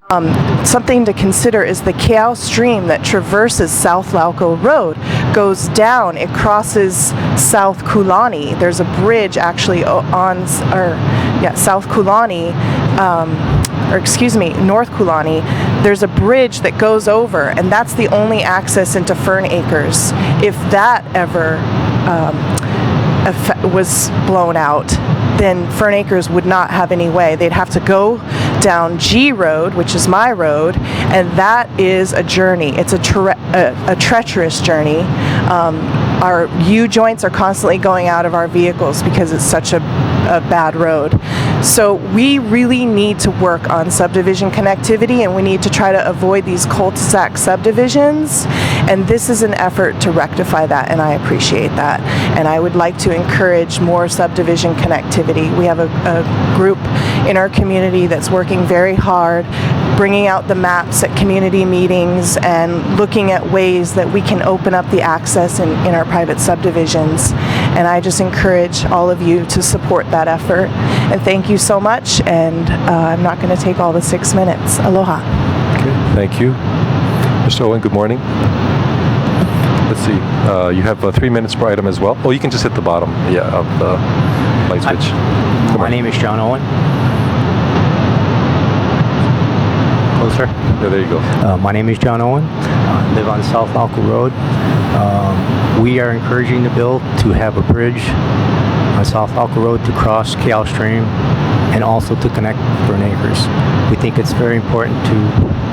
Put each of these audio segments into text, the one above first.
Something to consider is the Keough Stream that traverses South Lauco Road goes down. It crosses South Kulani. There's a bridge actually South Kulani, North Kulani. There's a bridge that goes over, and that's the only access into Fern Acres. If that ever was blown out, then Fern Acres would not have any way. They'd have to go down G Road, which is my road, and that is a journey. It's a treacherous journey. Our U-joints are constantly going out of our vehicles because it's such a bad road. So we really need to work on subdivision connectivity, and we need to try to avoid these cul-de-sac subdivisions, and this is an effort to rectify that, and I appreciate that. And I would like to encourage more subdivision connectivity. We have a group in our community that's working very hard, bringing out the maps at community meetings and looking at ways that we can open up the access in our private subdivisions. And I just encourage all of you to support that effort. And thank you so much. And I'm not going to take all the 6 minutes. Aloha. Okay, thank you. Mr. Owen, good morning. Let's see. You have 3 minutes per item as well. Oh, you can just hit the bottom of the light switch. My name is John Owen. Closer. Yeah, there you go. My name is John Owen. I live on South Lauco Road. We are encouraging the bill to have a bridge on South Lauco Road to cross Keough Stream and also to connect Fern Acres. We think it's very important to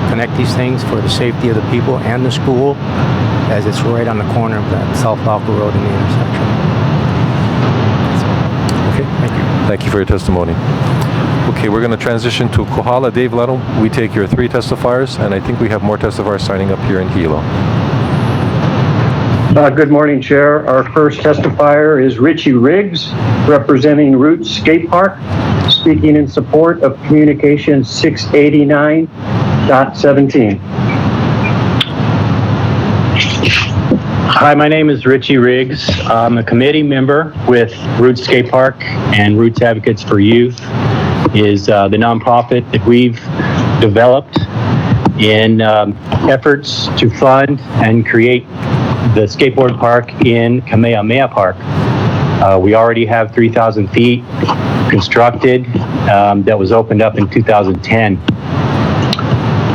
connect these things for the safety of the people and the school, as it's right on the corner of that South Lauco Road in the intersection. Okay, thank you. Thank you for your testimony. Okay, we're going to transition to Kohala. Dave Lettle, we take your 3 testifiers, and I think we have more testifiers signing up here in Hilo. Good morning, Chair. Our first testifier is Richie Riggs, representing Roots Skate Park, speaking in support of Communication 689.17. Hi, my name is Richie Riggs. I'm a committee member with Roots Skate Park, and Roots Advocates for Youth is the nonprofit that we've developed in efforts to fund and create the skateboard park in Kamehameha Park. We already have 3,000 feet constructed that was opened up in 2010.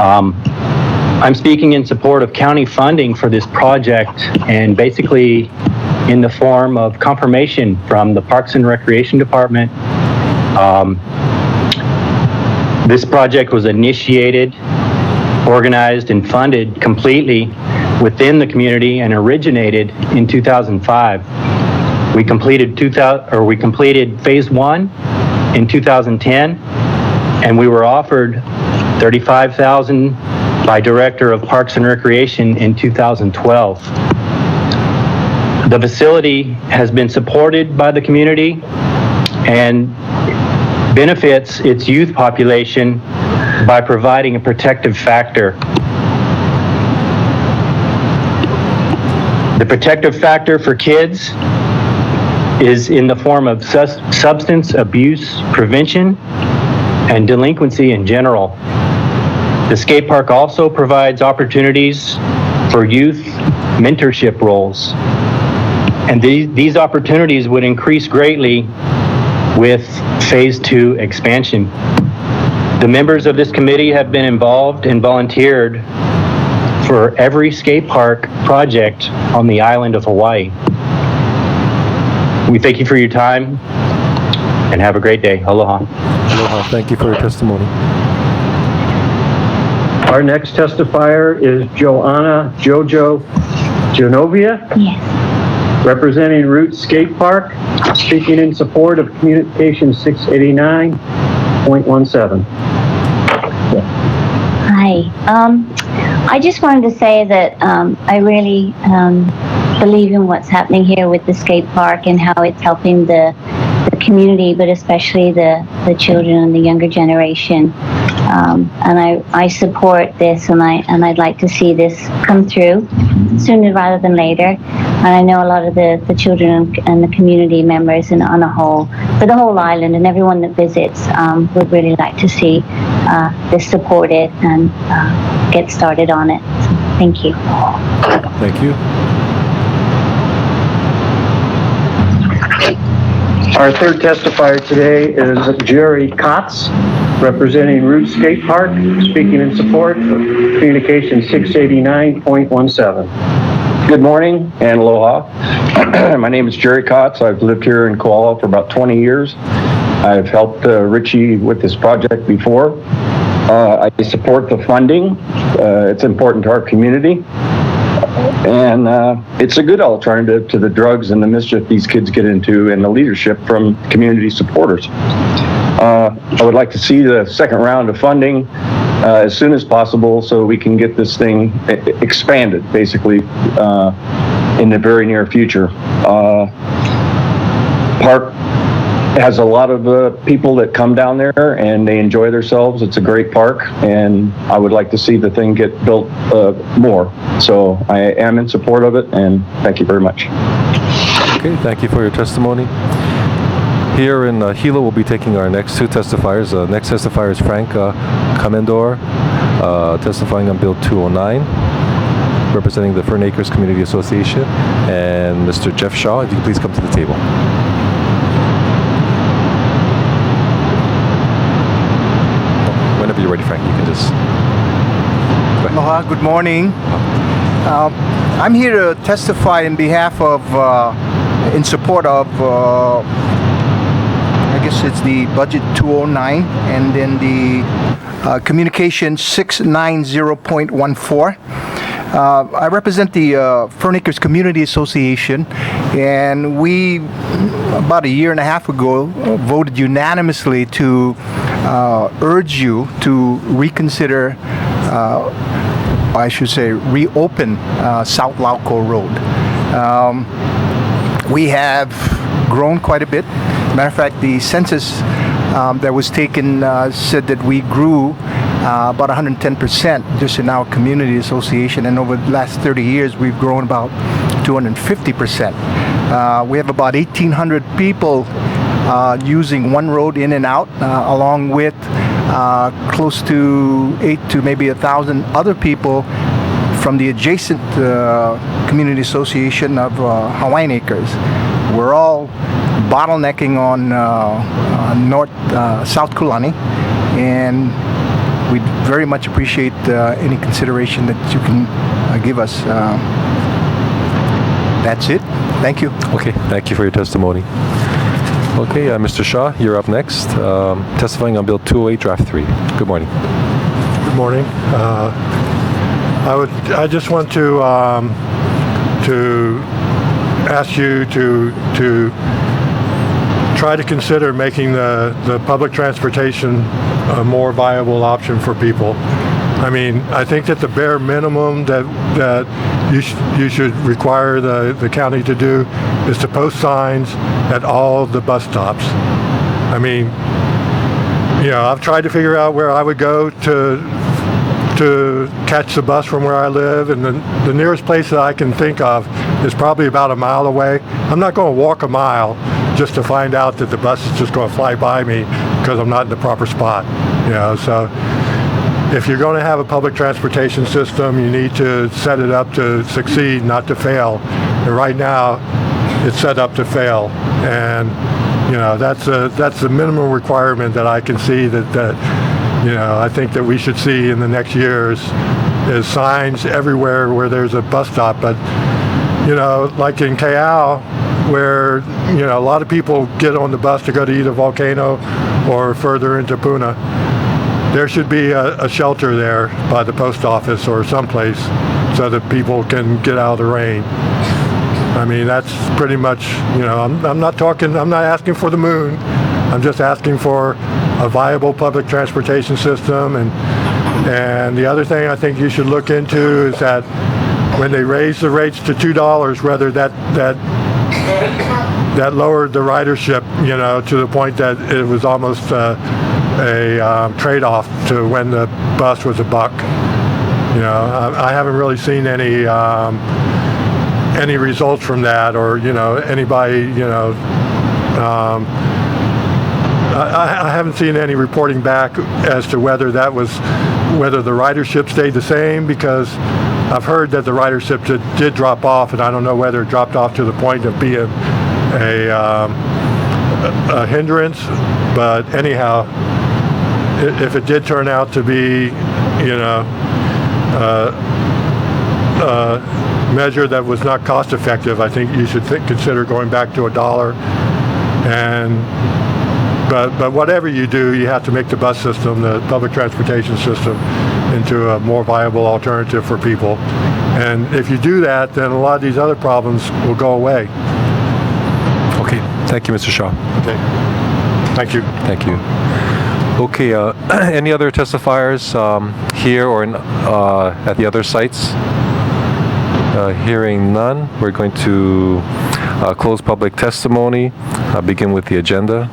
I'm speaking in support of county funding for this project, and basically in the form of confirmation from the Parks and Recreation Department. This project was initiated, organized, and funded completely within the community and originated in 2005. We completed phase 1 in 2010, and we were offered $35,000 by Director of Parks and Recreation in 2012. The facility has been supported by the community and benefits its youth population by providing a protective factor. The protective factor for kids is in the form of substance abuse prevention and delinquency in general. The skate park also provides opportunities for youth mentorship roles. And these opportunities would increase greatly with phase 2 expansion. The members of this committee have been involved and volunteered for every skate park project on the island of Hawaii. We thank you for your time and have a great day. Aloha. Aloha. Thank you for your testimony. Our next testifier is Joanna Jojo Genovia. Yes. Representing Roots Skate Park, speaking in support of Communication 689.17. Hi. I just wanted to say that I really believe in what's happening here with the skate park and how it's helping the community, but especially the children and the younger generation. And I support this, and I'd like to see this come through sooner rather than later. And I know a lot of the children and the community members and for the whole island and everyone that visits would really like to see this supported and get started on it. So, thank you. Thank you. Our third testifier today is Jerry Kotz, representing Root Skate Park, speaking in support of Communication 689.17. Good morning and aloha. My name is Jerry Kotz. I've lived here in Koala for about 20 years. I've helped Richie with this project before. I support the funding. It's important to our community. And it's a good alternative to the drugs and the mischief these kids get into and the leadership from community supporters. I would like to see the second round of funding as soon as possible so we can get this thing expanded, basically, in the very near future. Park has a lot of people that come down there and they enjoy themselves. It's a great park, and I would like to see the thing get built more. So I am in support of it, and thank you very much. Okay, thank you for your testimony. Here in Gila, we'll be taking our next two testifiers. Next testifier is Frank Comendor, testifying on Bill 209, representing the Fern Acres Community Association, and Mr. Jeff Shaw, if you could please come to the table. Whenever you're ready, Frank, you can just... Aloha, good morning. I'm here to testify in behalf of, in support of, I guess it's the Budget 209 and then the Communication 690.14. I represent the Fern Acres Community Association, and we, about a year and a half ago, voted unanimously to urge you to reconsider, I should say, reopen South Lauco Road. We have grown quite a bit. Matter of fact, the census that was taken said that we grew about 110% just in our community association, and over the last 30 years we've grown about 250%. We have about 1,800 people using one road in and out, along with close to 8 to maybe 1,000 other people from the adjacent community association of Hawaiian Acres. We're all bottlenecking on South Kulani, and we'd very much appreciate any consideration that you can give us. That's it. Thank you. Okay, thank you for your testimony. Okay, Mr. Shaw, you're up next, testifying on Bill 208, Draft 3. Good morning. Good morning. I just want to ask you to try to consider making the public transportation a more viable option for people. I mean, I think that the bare minimum that you should require the county to do is to post signs at all the bus stops. I mean, you know, I've tried to figure out where I would go to catch the bus from where I live, and the nearest place that I can think of is probably about a mile away. I'm not going to walk a mile just to find out that the bus is just going to fly by me because I'm not in the proper spot. You know, so if you're going to have a public transportation system, you need to set it up to succeed, not to fail. And right now, it's set up to fail. And you know, that's the minimum requirement that I can see that you know, I think that we should see in the next years is signs everywhere where there's a bus stop. But you know, like in Ka'au, where you know a lot of people get on the bus to go to either Volcano or further into Puna, there should be a shelter there by the post office or someplace so that people can get out of the rain. I mean, that's pretty much, you know, I'm not asking for the moon. I'm just asking for a viable public transportation system. And the other thing I think you should look into is that when they raise the rates to $2, whether that lowered the ridership, you know, to the point that it was almost a trade-off to when the bus was $1. You know, I haven't really seen any results from that, or you know, anybody, you know, I haven't seen any reporting back as to whether the ridership stayed the same, because I've heard that the ridership did drop off, and I don't know whether it dropped off to the point of being a hindrance. But anyhow, if it did turn out to be, measure that was not cost effective, I think you should consider going back to $1. But whatever you do, you have to make the bus system, the public transportation system, into a more viable alternative for people. And if you do that, then a lot of these other problems will go away. Okay, thank you, Mr. Shaw. Okay, thank you. Thank you. Okay, any other testifiers here or at the other sites? Hearing none, we're going to close public testimony. Begin with the agenda.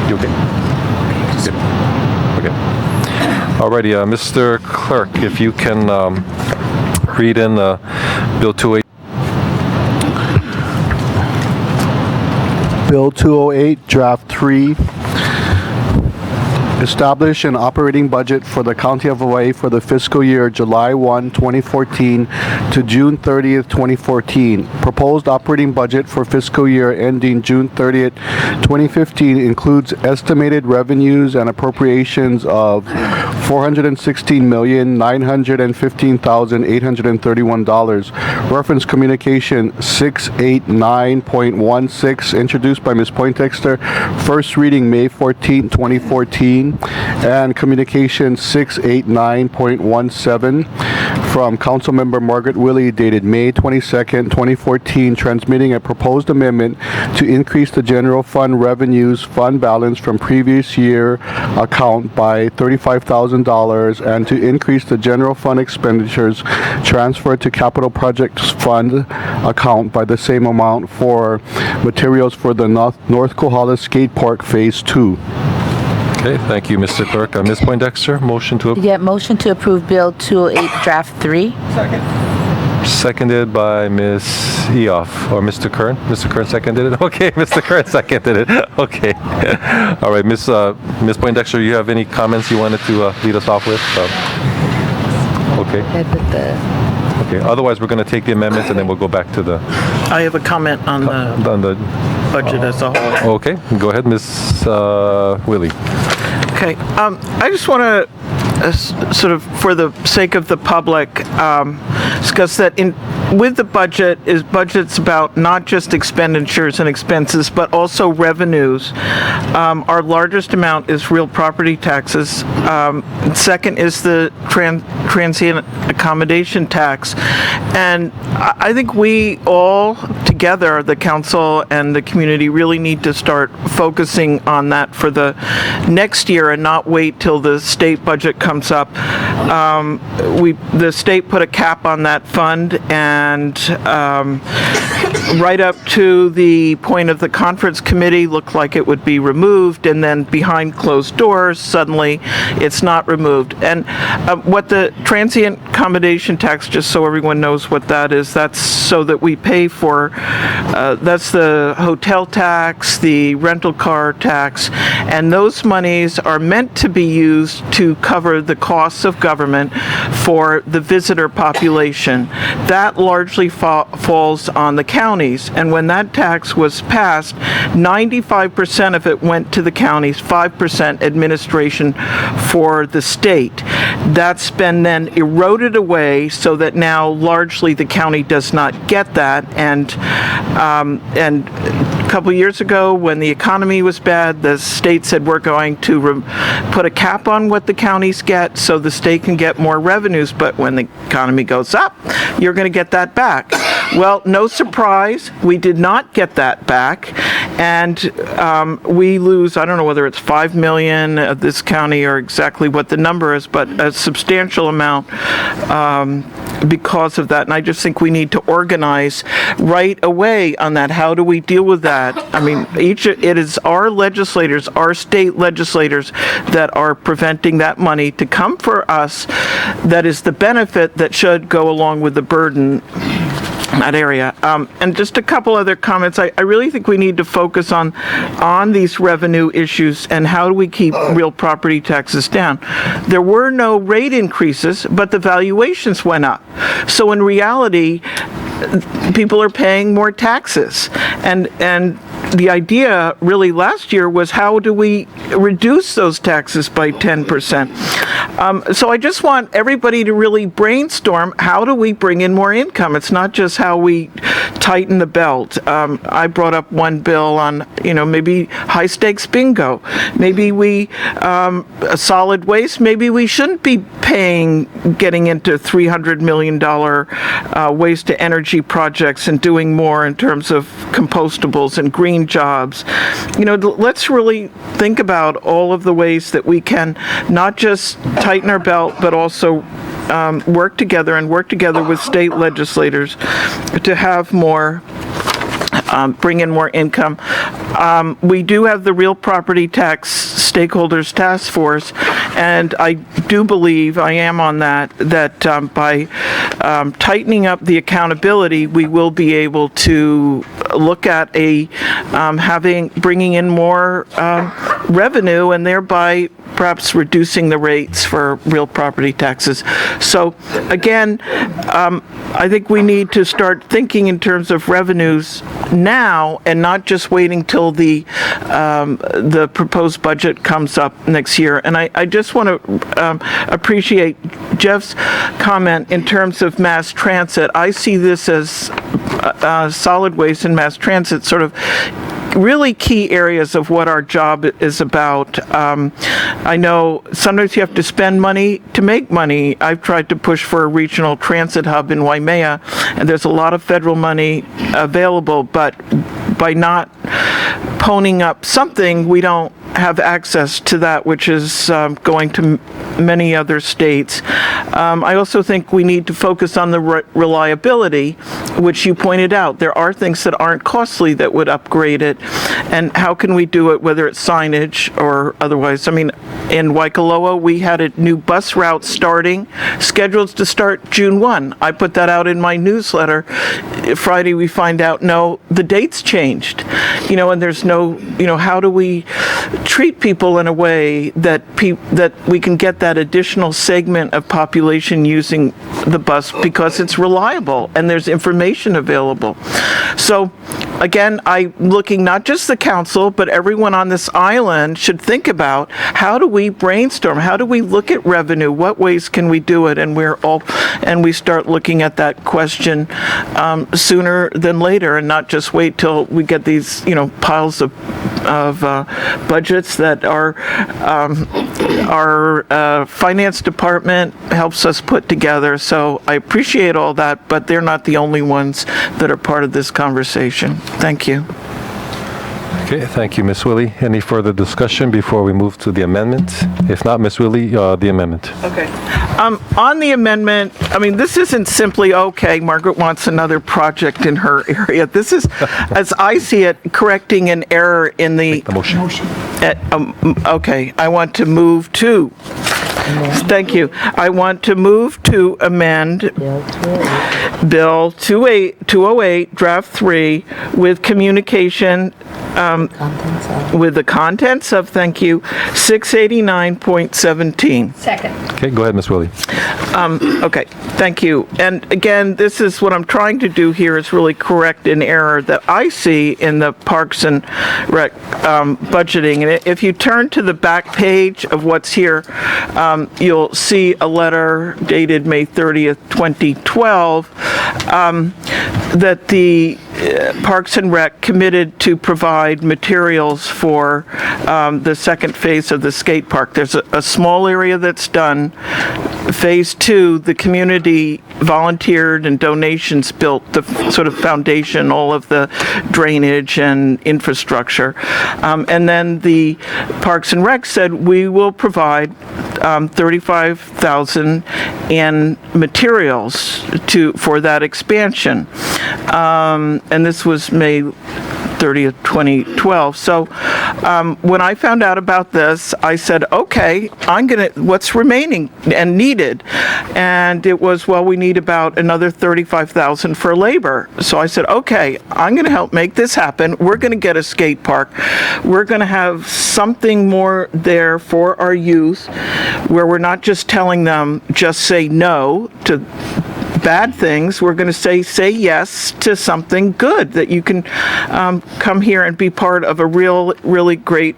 You okay? Good. Okay. Alrighty, Mr. Clerk, if you can read in Bill 208. Bill 208, Draft 3. Establish an operating budget for the County of Hawaii for the fiscal year July 1, 2014 to June 30th, 2014. Proposed operating budget for fiscal year ending June 30th, 2015 includes estimated revenues and appropriations of $416,915,831. Reference Communication 689.16, introduced by Ms. Poindexter. First reading May 14, 2014. And Communication 689.17 from Councilmember Margaret Willey, dated May 22nd, 2014, transmitting a proposed amendment to increase the general fund revenues fund balance from previous year account by $35,000 and to increase the general fund expenditures transferred to capital projects fund account by the same amount for materials for the North Kohala Skate Park Phase 2. Okay, thank you, Mr. Clerk. Ms. Poindexter, motion to approve. Yeah, motion to approve Bill 208, Draft 3. Second. Seconded by Ms. Eoff, or Mr. Kern. Mr. Kern seconded it? Okay, Mr. Kern seconded it. Okay. All right, Ms. Poindexter, you have any comments you wanted to lead us off with? Okay. Okay, otherwise we're going to take the amendments and then we'll go back to the... I have a comment on the budget as a whole. Okay, go ahead, Ms. Willey. Okay, I just want to sort of, for the sake of the public, discuss that with the budget's about not just expenditures and expenses, but also revenues. Our largest amount is real property taxes. Second is the transient accommodation tax. And I think we all together, the council and the community, really need to start focusing on that for the next year and not wait till the state budget comes up. The state put a cap on that fund, and right up to the point of the conference committee looked like it would be removed, and then behind closed doors suddenly it's not removed. And what the transient accommodation tax, just so everyone knows what that is, that's so that we pay for that's the hotel tax, the rental car tax, and those monies are meant to be used to cover the costs of government for the visitor population. That largely falls on the counties, and when that tax was passed, 95% of it went to the counties, 5% administration for the state. That's been then eroded away so that now largely the county does not get that, and a couple years ago when the economy was bad, the state said we're going to put a cap on what the counties get so the state can get more revenues, but when the economy goes up, you're going to get that back. Well, no surprise, we did not get that back, and we lose, I don't know whether it's $5 million of this county or exactly what the number is, but a substantial amount because of that. And I just think we need to organize right away on that. How do we deal with that? I mean, it is our legislators, our state legislators, that are preventing that money to come for us. That is the benefit that should go along with the burden that area. And just a couple other comments. I really think we need to focus on these revenue issues and how do we keep real property taxes down. There were no rate increases, but the valuations went up. So in reality, people are paying more taxes. And the idea really last year was how do we reduce those taxes by 10%? So I just want everybody to really brainstorm, how do we bring in more income? It's not just how we tighten the belt. I brought up one bill on, maybe high stakes bingo. Maybe solid waste, maybe we shouldn't be getting into $300 million waste to energy projects and doing more in terms of compostables and green jobs. Let's really think about all of the ways that we can not just tighten our belt, but also work together with state legislators to have more, bring in more income. We do have the Real Property Tax Stakeholders Task Force, and I do believe, I am on that by tightening up the accountability, we will be able to look at bringing in more revenue and thereby perhaps reducing the rates for real property taxes. So again, I think we need to start thinking in terms of revenues now and not just waiting till the proposed budget comes up next year. And I just want to appreciate Jeff's comment in terms of mass transit. I see this as solid waste and mass transit sort of really key areas of what our job is about. I know sometimes you have to spend money to make money. I've tried to push for a regional transit hub in Waimea, and there's a lot of federal money available, but by not ponying up something, we don't have access to that, which is going to many other states. I also think we need to focus on the reliability, which you pointed out. There are things that aren't costly that would upgrade it, and how can we do it, whether it's signage or otherwise. I mean, in Waikoloa, we had a new bus route scheduled to start June 1. I put that out in my newsletter. Friday, we find out, no, the date's changed. And there's no, how do we treat people in a way that we can get that additional segment of population using the bus because it's reliable and there's information available. So again, I'm looking, not just the council, but everyone on this island should think about how do we brainstorm, how do we look at revenue, what ways can we do it, and we start looking at that question sooner than later, and not just wait till we get these piles of budgets that our finance department helps us put together. So I appreciate all that, but they're not the only ones that are part of this conversation. Thank you. Okay, thank you, Ms. Willie. Any further discussion before we move to the amendment? If not, Ms. Willie, the amendment. Okay. On the amendment, I mean, this isn't simply, okay, Margaret wants another project in her area. This is, as I see it, correcting an error in the motion. Okay, I want to move to. Thank you. I want to move to amend Bill 208, Draft 3, with communication, with the contents of, thank you, 689.17. Second. Okay, go ahead, Ms. Willie. Okay, thank you. And again, this is what I'm trying to do here is really correct an error that I see in the Parks and Rec budgeting. And if you turn to the back page of what's here, you'll see a letter dated May 30th, 2012, that the Parks and Rec committed to provide materials for the second phase of the skate park. There's a small area that's done. Phase 2, the community volunteered and donations built the sort of foundation, all of the drainage and infrastructure. And then the Parks and Rec said, we will provide $35,000 in materials for that expansion. And this was May 30th, 2012. So when I found out about this, I said, okay, what's remaining and needed? And it was, well, we need about another $35,000 for labor. So I said, okay, I'm going to help make this happen. We're going to get a skate park. We're going to have something more there for our youth where we're not just telling them, just say no to bad things. We're going to say yes to something good, that you can come here and be part of a really great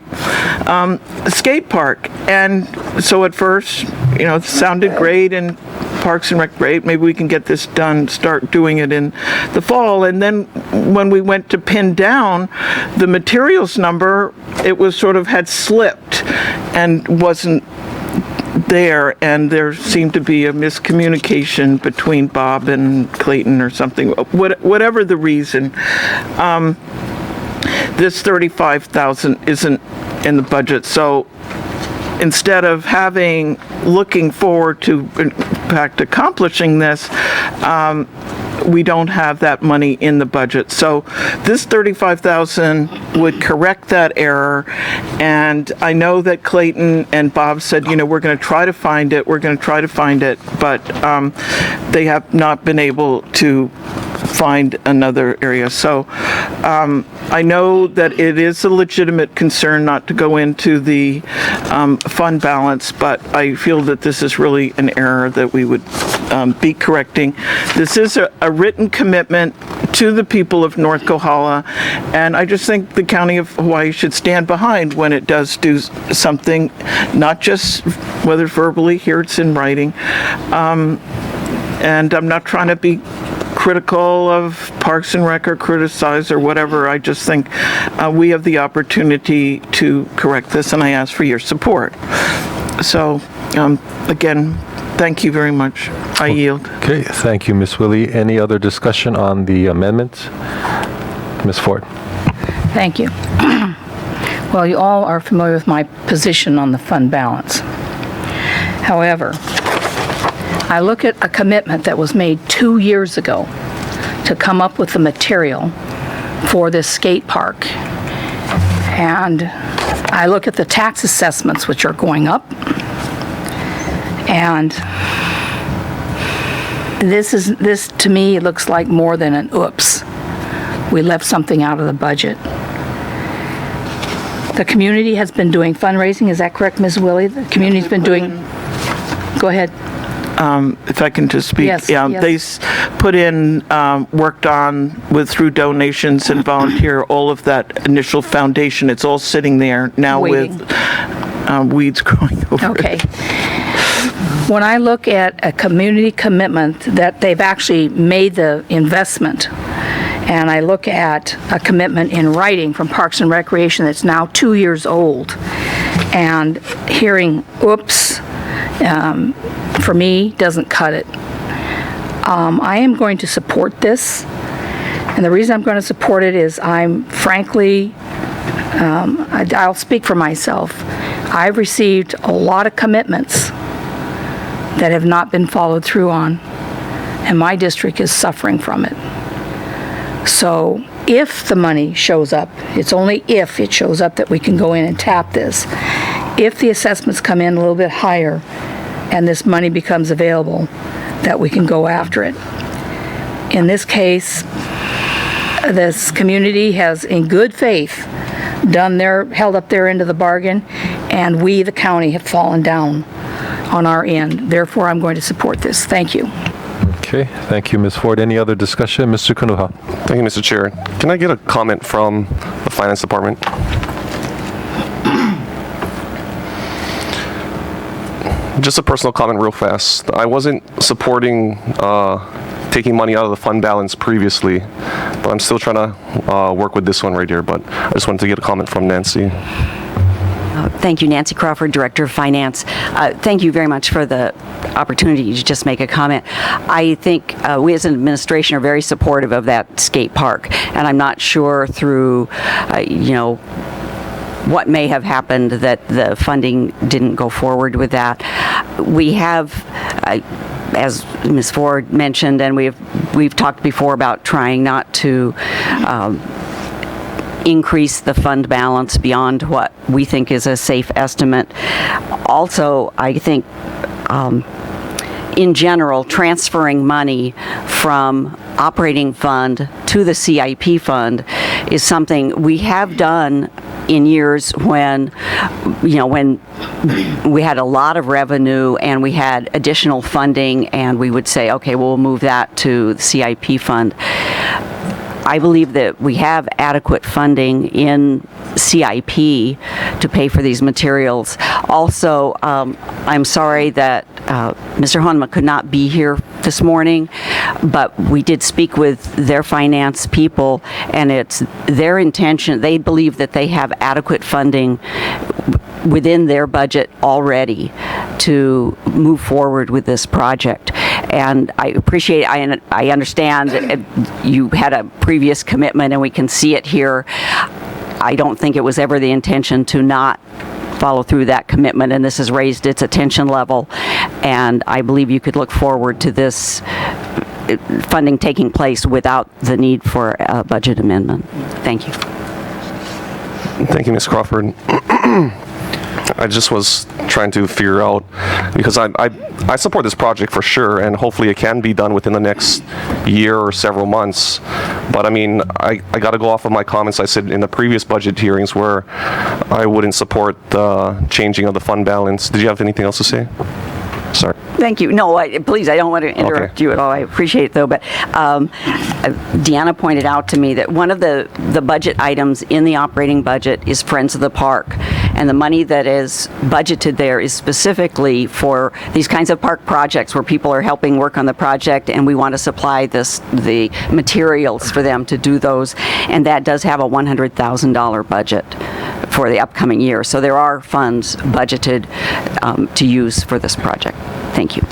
skate park. And so at first, it sounded great, and Parks and Rec great. Maybe we can get this done, start doing it in the fall. And then when we went to pin down the materials number, it was sort of had slipped and wasn't there, and there seemed to be a miscommunication between Bob and Clayton or something. Whatever the reason, this $35,000 isn't in the budget. So instead of looking forward to, in fact, accomplishing this, we don't have that money in the budget. So this $35,000 would correct that error. And I know that Clayton and Bob said, we're going to try to find it. We're going to try to find it. But they have not been able to find another area. So I know that it is a legitimate concern not to go into the fund balance, but I feel that this is really an error that we would be correcting. This is a written commitment to the people of North Kohala, and I just think the County of Hawaii should stand behind when it does do something, not just whether verbally, here it's in writing. And I'm not trying to be critical of Parks and Rec or criticize or whatever. I just think we have the opportunity to correct this, and I ask for your support. So, again, thank you very much. I yield. Okay, thank you, Ms. Willie. Any other discussion on the amendment? Ms. Ford. Thank you. Well, you all are familiar with my position on the fund balance. However, I look at a commitment that was made 2 years ago to come up with the material for this skate park. And I look at the tax assessments, which are going up. And this to me looks like more than an oops. We left something out of the budget. The community has been doing fundraising. Is that correct, Ms. Willie? The community's been doing... Go ahead. If I can just speak. Yes, yeah, yes. They put in, worked on through donations and volunteer, all of that initial foundation. It's all sitting there now Waiting. with weeds growing over Okay. it. When I look at a community commitment that they've actually made the investment, and I look at a commitment in writing from Parks and Recreation that's now 2 years old, and hearing, oops, for me, doesn't cut it. I am going to support this, and the reason I'm going to support it is I'm frankly, I'll speak for myself. I've received a lot of commitments that have not been followed through on, and my district is suffering from it. So if the money shows up, it's only if it shows up that we can go in and tap this. If the assessments come in a little bit higher and this money becomes available, that we can go after it. In this case, this community has, in good faith, held up their end of the bargain, and we, the county, have fallen down on our end. Therefore, I'm going to support this. Thank you. Okay, thank you, Ms. Ford. Any other discussion? Mr. Kanuha. Thank you, Mr. Chair. Can I get a comment from the Finance Department? Just a personal comment real fast. I wasn't supporting taking money out of the fund balance previously, but I'm still trying to work with this one right here, but I just wanted to get a comment from Nancy. Thank you, Nancy Crawford, Director of Finance. Thank you very much for the opportunity to just make a comment. I think we as an administration are very supportive of that skate park, and I'm not sure through, what may have happened that the funding didn't go forward with that. We have, as Ms. Ford mentioned, and we've talked before about trying not to increase the fund balance beyond what we think is a safe estimate. Also, I think in general, transferring money from operating fund to the CIP fund is something we have done in years when, when we had a lot of revenue and we had additional funding, and we would say, okay, we'll move that to the CIP fund. I believe that we have adequate funding in CIP to pay for these materials. Also, I'm sorry that Mr. Honma could not be here this morning, but we did speak with their finance people, and it's their intention, they believe that they have adequate funding within their budget already to move forward with this project. And I appreciate, I understand that you had a previous commitment and we can see it here. I don't think it was ever the intention to not follow through that commitment, and this has raised its attention level, and I believe you could look forward to this funding taking place without the need for a budget amendment. Thank you. Thank you, Ms. Crawford. I just was trying to figure out, because I support this project for sure, and hopefully it can be done within the next year or several months. But I mean, I got to go off of my comments I said in the previous budget hearings where I wouldn't support the changing of the fund balance. Did you have anything else to say? Sorry. Thank you. No, please, I don't want to interrupt you at all. I appreciate it, though. But Deanna pointed out to me that one of the budget items in the operating budget is Friends of the Park. And the money that is budgeted there is specifically for these kinds of park projects where people are helping work on the project, and we want to supply the materials for them to do those. And that does have a $100,000 budget for the upcoming year. So there are funds budgeted to use for this project. Thank you.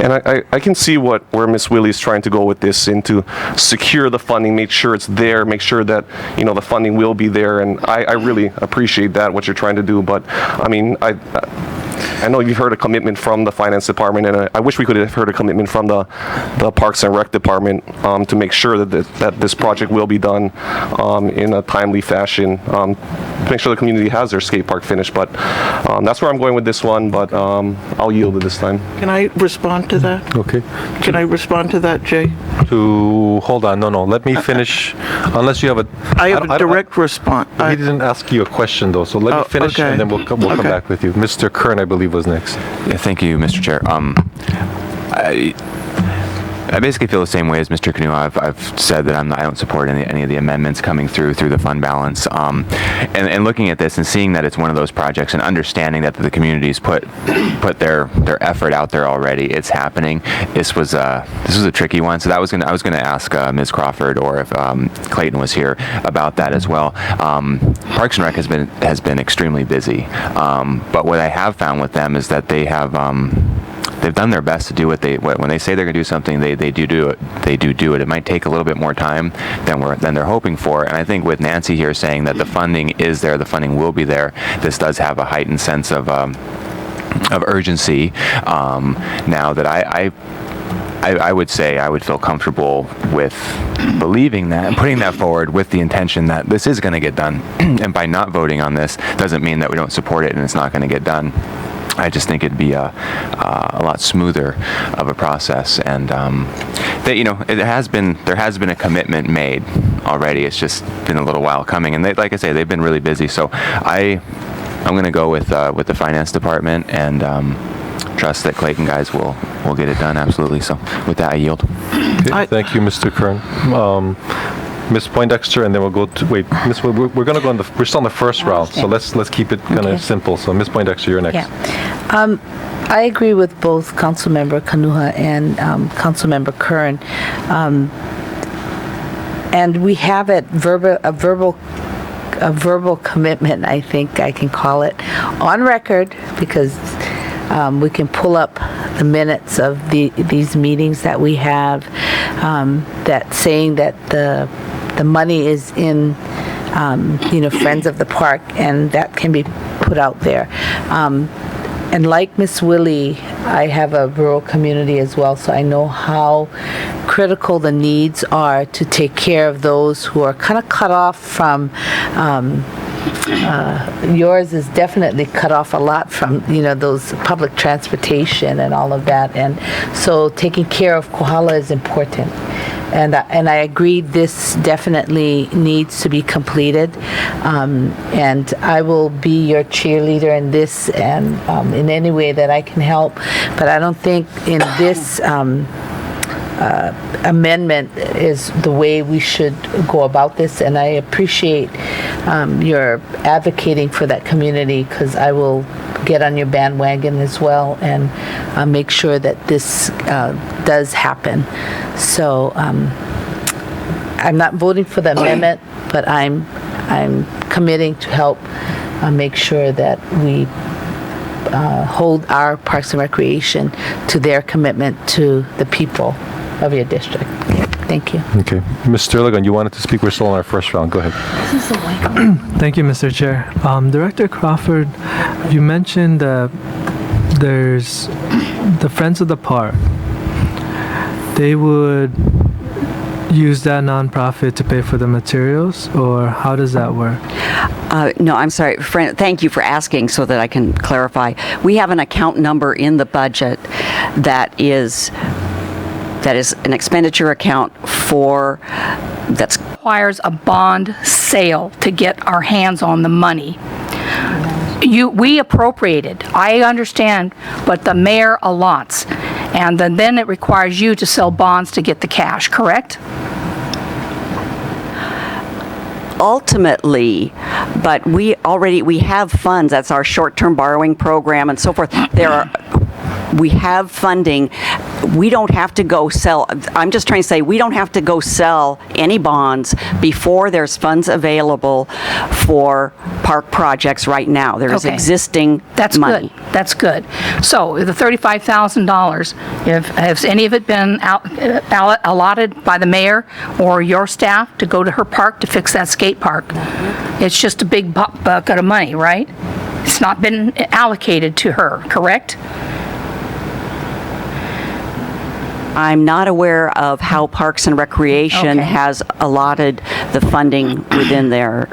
And I can see where Ms. Willie's trying to go with this, into secure the funding, make sure it's there, make sure that the funding will be there, and I really appreciate that, what you're trying to do. But I mean, I know you've heard a commitment from the finance department, and I wish we could have heard a commitment from the Parks and Rec department to make sure that this project will be done in a timely fashion, to make sure the community has their skate park finished. But that's where I'm going with this one, but I'll yield at this time. Can I respond to that? Okay. Can I respond to that, Jay? Hold on, no, let me finish, unless you have a... I have a direct response. He didn't ask you a question, though, so let me finish, okay. And then we'll come back with you. Mr. Kern, I believe, was next. Yeah, thank you, Mr. Chair. I basically feel the same way as Mr. Canoa. I've said that I don't support any of the amendments coming through the fund balance. And looking at this and seeing that it's one of those projects, and understanding that the communities put their effort out there already, it's happening. This was a tricky one. So I was gonna ask Ms. Crawford, or if Clayton was here, about that as well. Parks and Rec has been extremely busy, but what I have found with them is that they have. They've done their best to do when they say they're going to do something, they do it. It might take a little bit more time than they're hoping for. And I think with Nancy here saying that the funding is there, the funding will be there, this does have a heightened sense of urgency. Now that I would say I would feel comfortable with believing that and putting that forward with the intention that this is going to get done. And by not voting on this doesn't mean that we don't support it and it's not going to get done. I just think it'd be a lot smoother of a process, and there has been a commitment made already. It's just been a little while coming, and like I say, they've been really busy. So I'm going to go with the finance department and trust that Clayton guys will get it done. Absolutely. So with that, I yield. Okay, thank you, Mr. Kern. Ms. Poindexter, and then we'll go to, wait, Ms. We're going to go we're still on the first round, so let's keep it kind of simple. So Ms. Poindexter, you're next. Yeah. I agree with both Councilmember Kanuha and Councilmember Kern. And we have a verbal commitment, I think I can call it, on record, because we can pull up the minutes of these meetings that we have, that saying that the money is in, Friends of the Park, and that can be put out there. And like Miss Willie, I have a rural community as well, so I know how critical the needs are to take care of those who are kind of cut off from. Yours is definitely cut off a lot from, those public transportation and all of that, and so taking care of Kohala is important. And I agree, this definitely needs to be completed, and I will be your cheerleader in this and in any way that I can help. But I don't think in this amendment is the way we should go about this, and I appreciate your advocating for that community, because I will get on your bandwagon as well and make sure that this does happen. So I'm not voting for the amendment, but I'm committing to help make sure that we hold our Parks and Recreation to their commitment to the people of your district. Thank you. Okay. Ms. Sturlagan, you wanted to speak. We're still in our first round. Go ahead. Thank you, Mr. Chair. Director Crawford, you mentioned there's the Friends of the Park. They would use that nonprofit to pay for the materials, or how does that work? No, I'm sorry. Thank you for asking so that I can clarify. We have an account number in the budget that is an expenditure account that requires a bond sale to get our hands on the money. We appropriated, I understand, but the mayor allots, and then it requires you to sell bonds to get the cash, correct? Ultimately, but we have funds. That's our short-term borrowing program and so forth. We have funding. We don't have to go sell. I'm just trying to say we don't have to go sell any bonds before there's funds available for park projects right now. There's existing money. That's good. So the $35,000, has any of it been allotted by the mayor or your staff to go to her park to fix that skate park? It's just a big bucket of money, right? It's not been allocated to her, correct? I'm not aware of how Parks and Recreation has allotted the funding within their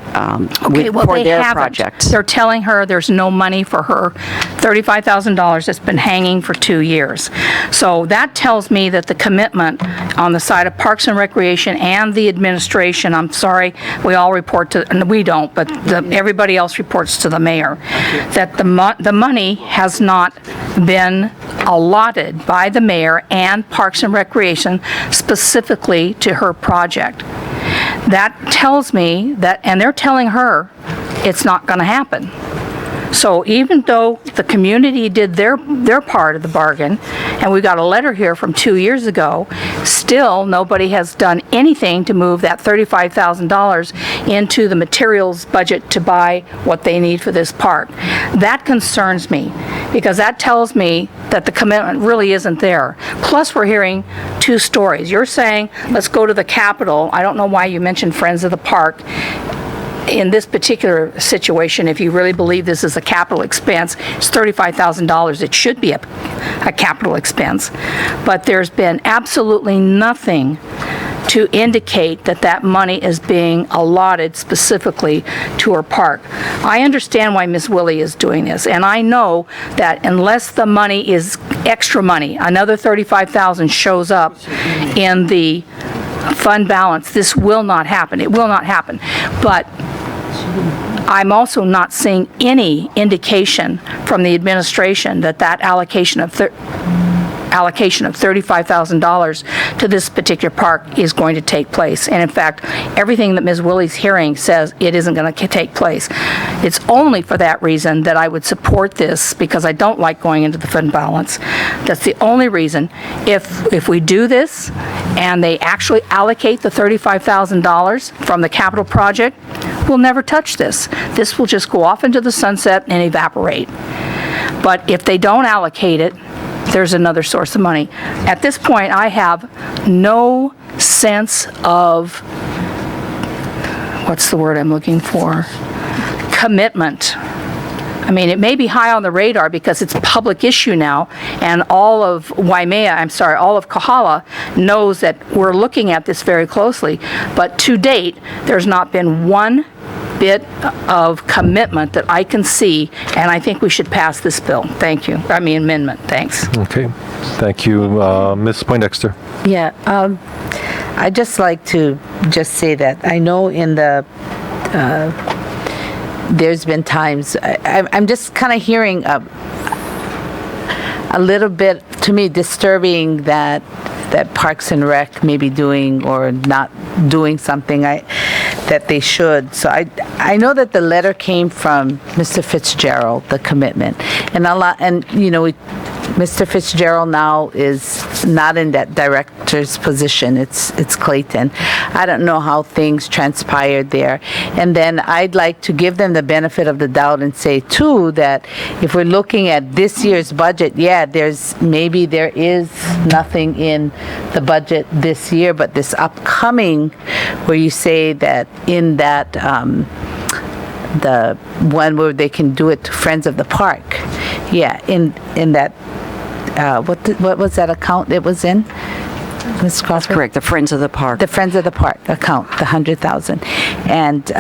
for their project. They're telling her there's no money for her $35,000 that's been hanging for 2 years. So that tells me that the commitment on the side of Parks and Recreation and the administration, I'm sorry, we all report to, and we don't, but everybody else reports to the mayor, that the money has not been allotted by the mayor and Parks and Recreation specifically to her project. That tells me that, and they're telling her it's not going to happen. So even though the community did their part of the bargain, and we got a letter here from 2 years ago, still nobody has done anything to move that $35,000 into the materials budget to buy what they need for this park. That concerns me, because that tells me that the commitment really isn't there. Plus, we're hearing two stories. You're saying, let's go to the Capitol. I don't know why you mentioned Friends of the Park. In this particular situation, if you really believe this is a capital expense, it's $35,000. It should be a capital expense. But there's been absolutely nothing to indicate that that money is being allotted specifically to her park. I understand why Ms. Willie is doing this, and I know that unless the money is extra money, another $35,000 shows up in the fund balance, this will not happen. It will not happen. But I'm also not seeing any indication from the administration that allocation of $35,000 to this particular park is going to take place. And in fact, everything that Ms. Willie's hearing says it isn't going to take place. It's only for that reason that I would support this, because I don't like going into the fund balance. That's the only reason. If we do this and they actually allocate the $35,000 from the capital project, we'll never touch this. This will just go off into the sunset and evaporate. But if they don't allocate it, there's another source of money. At this point, I have no sense of, what's the word I'm looking for? Commitment I mean, it may be high on the radar because it's a public issue now, and all of all of Kohala knows that we're looking at this very closely. But to date, there's not been one bit of commitment that I can see, and I think we should pass this bill. Thank you. Amendment. Thanks. Okay. Thank you, Ms. Poindexter. Yeah, I'd just like to just say that I know in the, there's been times, I'm just kind of hearing a little bit, to me, disturbing that Parks and Rec may be doing or not doing something that they should. So I know that the letter came from Mr. Fitzgerald, the commitment, and Mr. Fitzgerald now is not in that director's position. It's Clayton. I don't know how things transpired there. And then I'd like to give them the benefit of the doubt and say too that if we're looking at this year's budget, yeah, there is nothing in the budget this year, but this upcoming, where you say that in that the one where they can do it to Friends of the Park. Yeah, in that, what was that account it was in? Ms. Crawford? That's correct, the Friends of the Park. The Friends of the Park account, the 100,000. And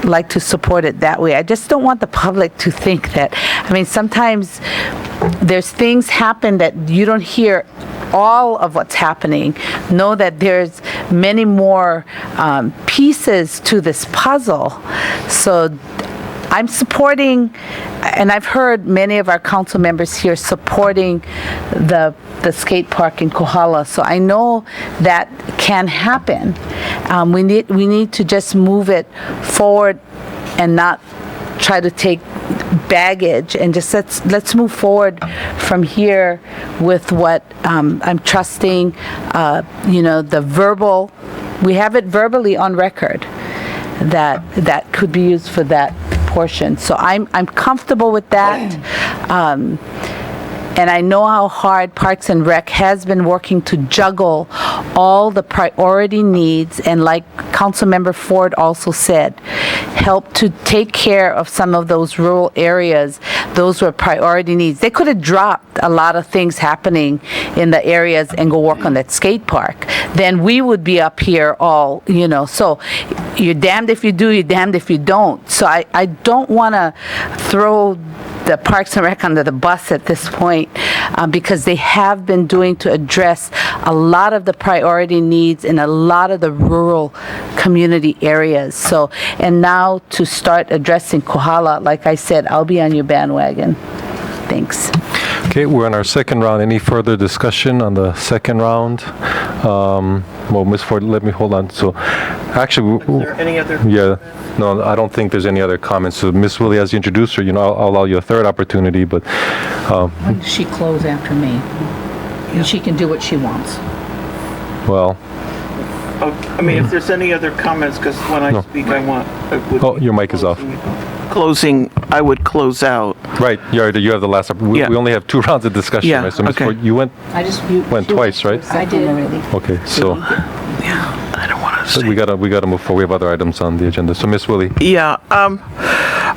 like to support it that way. I just don't want the public to think that, sometimes there's things happen that you don't hear all of what's happening. Know that there's many more pieces to this puzzle. So I'm supporting, and I've heard many of our council members here supporting the skate park in Kohala. So I know that can happen. We need to just move it forward and not try to take baggage, and just let's move forward from here with what I'm trusting. The verbal, we have it verbally on record that could be used for that portion. So I'm comfortable with that. And I know how hard Parks and Rec has been working to juggle all the priority needs, and like Councilmember Ford also said, help to take care of some of those rural areas. Those were priority needs. They could have dropped a lot of things happening in the areas and go work on that skate park. Then we would be up here all, so you're damned if you do, you're damned if you don't. So I don't want to throw the Parks and Rec under the bus at this point, because they have been doing to address a lot of the priority needs in a lot of the rural community areas. So, and now to start addressing Kohala, like I said, I'll be on your bandwagon. Thanks. Okay, we're in our second round. Any further discussion on the second round? Well, Ms. Ford, let me hold on. So, actually, Is there any other? Yeah, no, I don't think there's any other comments. So, Ms. Willie, as the introducer, I'll allow you a third opportunity, but. When does she close after me? And she can do what she wants. Well. If there's any other comments, because when I speak, I want. Your mic is off. Closing, I would close out. Right, you have the last. We only have 2 rounds of discussion. Yeah, Right? So, Ms. okay. Ford, you went twice, right? I did already. Okay, so. I don't want to So we gotta move forward. We have other items on the agenda. So, Miss Willie. Yeah.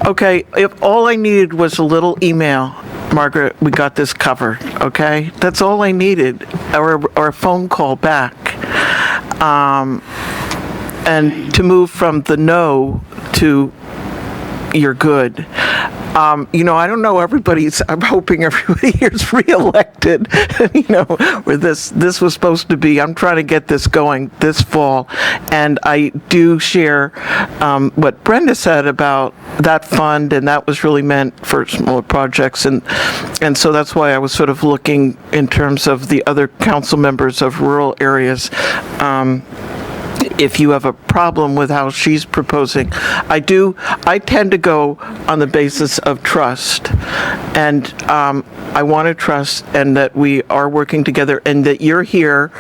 Okay. If all I needed was a little email, Margaret, we got this covered. Okay. That's all I needed, or a phone call back, and to move from the no to you're good. I don't know. I'm hoping everybody here is reelected. Where this was supposed to be. I'm trying to get this going this fall, and I do share what Brenda said about that fund, and that was really meant for smaller projects, and so that's why I was sort of looking in terms of the other council members of rural areas. If you have a problem with how she's proposing, I tend to go on the basis of trust, and I want to trust, and that we are working together, and that you're here.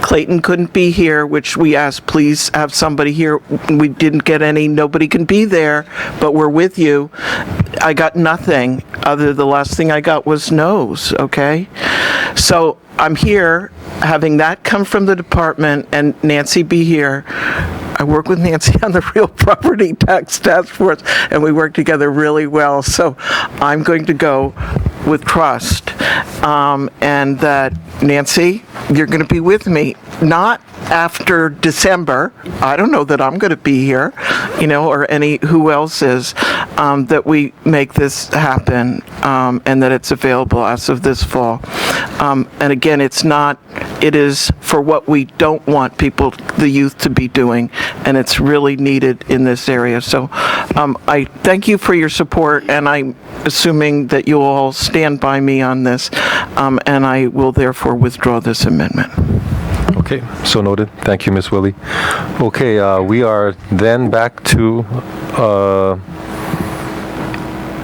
Clayton couldn't be here, which we asked, please have somebody here. We didn't get any, nobody can be there, but we're with you. I got nothing other, the last thing I got was no's, okay? So I'm here, having that come from the department, and Nancy be here. I work with Nancy on the Real Property Tax Task Force, and we work together really well. So I'm going to go with trust, and that, Nancy, you're going to be with me, not after December. I don't know that I'm going to be here, or who else is, that we make this happen, and that it's available as of this fall. And again, it is for what we don't want the youth to be doing, and it's really needed in this area. So I thank you for your support, and I'm assuming that you'll all stand by me on this, and I will therefore withdraw this amendment. Okay, so noted. Thank you, Ms. Willie. Okay, we are then back to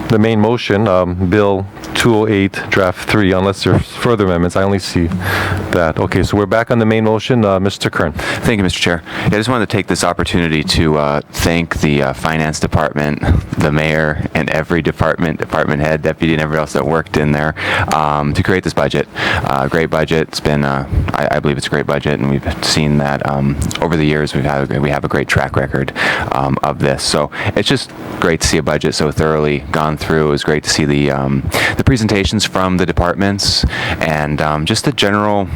the main motion, Bill 208, Draft 3, unless there's further amendments. I only see that. Okay, so we're back on the main motion. Mr. Kern. Thank you, Mr. Chair. I just wanted to take this opportunity to thank the Finance Department, the Mayor, and every department head, deputy, and everybody else that worked in there to create this budget. Great budget. It's been, I believe it's a great budget, and we've seen that over the years we have a great track record of this. So it's just great to see a budget so thoroughly gone through. It was great to see the presentations from the departments and just the general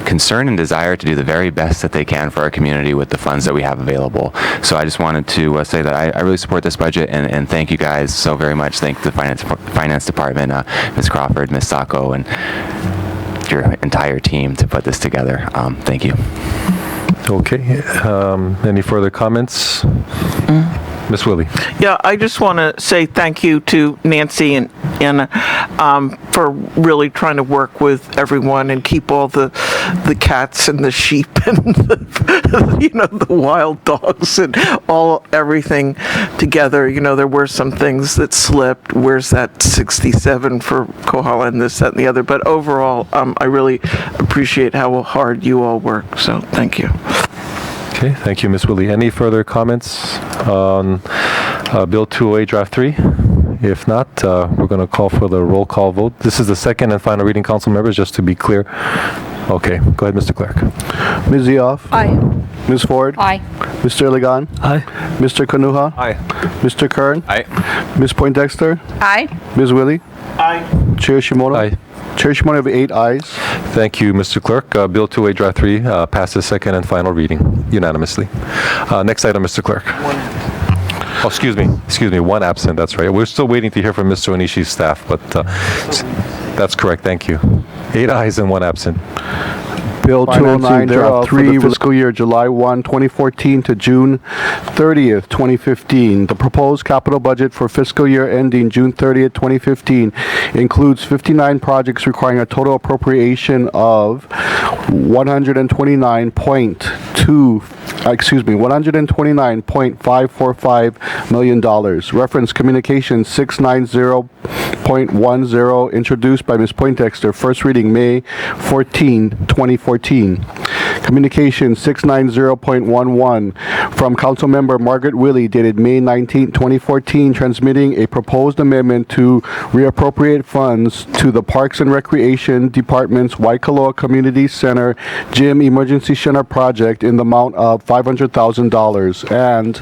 concern and desire to do the very best that they can for our community with the funds that we have available. So I just wanted to say that I really support this budget and thank you guys so very much. Thank the Finance Department, Ms. Crawford, Ms. Sacco, and your entire team to put this together. Thank you. Okay. Any further comments? Ms. Willie. Yeah, I just want to say thank you to Nancy and for really trying to work with everyone and keep all the cats and the sheep and the wild dogs and everything together. There were some things that slipped. Where's that 67 for Kohala and this, that, and the other? But overall, I really appreciate how hard you all work. So thank you. Okay, thank you, Ms. Willie. Any further comments on Bill 208, Draft 3? If not, we're going to call for the roll call vote. This is the second and final reading, council members, just to be clear. Okay, go ahead, Mr. Clerk. Ms. Zioff? Aye. Ms. Ford? Aye. Mr. Ligon? Aye. Mr. Kanuha? Aye. Mr. Kern? Aye. Ms. Poindexter? Aye. Ms. Willie? Aye. Chair Shimoda? Aye. Chair Shimoda have 8 ayes. Thank you, Mr. Clerk. Bill 208, Draft 3 passes second and final reading unanimously. Next item, Mr. Clerk. Oh, excuse me, one absent, that's right. We're still waiting to hear from Mr. Onishi's staff, but that's correct, thank you. 8 ayes and 1 absent. Bill 209, Draft 3, fiscal year July 1, 2014 to June 30th, 2015. The proposed capital budget for fiscal year ending June 30th, 2015 includes 59 projects requiring a total appropriation of $129.545 million. Reference Communication 690.10, introduced by Ms. Poindexter, first reading May 14, 2014. Communication 690.11 from Councilmember Margaret Willie, dated May 19, 2014, transmitting a proposed amendment to reappropriate funds to the Parks and Recreation Department's Waikoloa Community Center Gym Emergency Center project in the amount of $500,000. And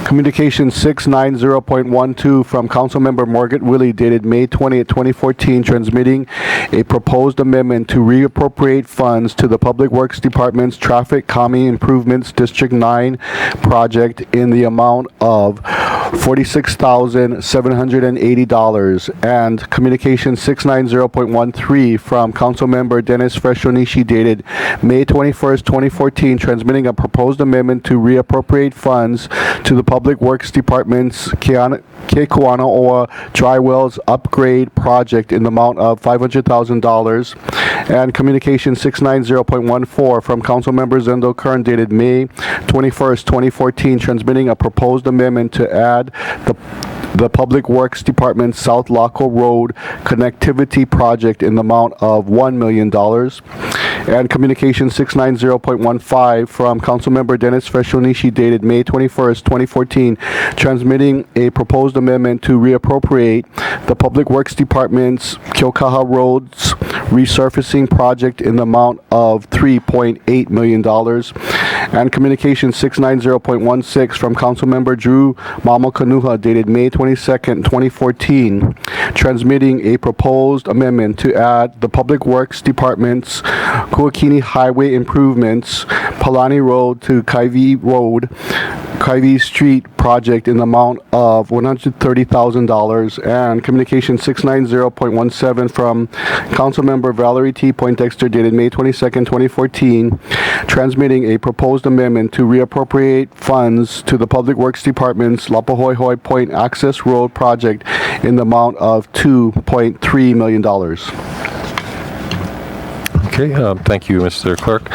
Communication 690.12 from Councilmember Margaret Willie, dated May 20, 2014, transmitting a proposed amendment to reappropriate funds to the Public Works Department's Traffic Calming Improvements District 9 project in the amount of $46,780. And Communication 690.13 from Councilmember Dennis Freshonishi, dated May 21st, 2014, transmitting a proposed amendment to reappropriate funds to the Public Works Department's Kekuanaoa Dry Wells Upgrade Project in the amount of $500,000. And Communication 690.14 from Councilmember Zendo Kern, dated May 21st, 2014, transmitting a proposed amendment to add the Public Works Department South Laco Road Connectivity Project in the amount of $1 million. And Communication 690.15 from Councilmember Dennis Freshonishi, dated May 21st, 2014, transmitting a proposed amendment to reappropriate the Public Works Department's Kyokaha Roads Resurfacing Project in the amount of $3.8 million. and Communication 690.16 from Councilmember Drew Mamo Kanuha dated May 22nd, 2014, transmitting a proposed amendment to add the Public Works Department's Kuakini Highway Improvements, Palani Road to Kaivi Street project in the amount of $130,000, and Communication 690.17 from Councilmember Valerie T. Poindexter dated May 22nd, 2014, transmitting a proposed amendment to reappropriate funds to the Public Works Department's Lapahoehoe Point Access Road project in the amount of $2.3 million. Okay, thank you, Mr. Clerk.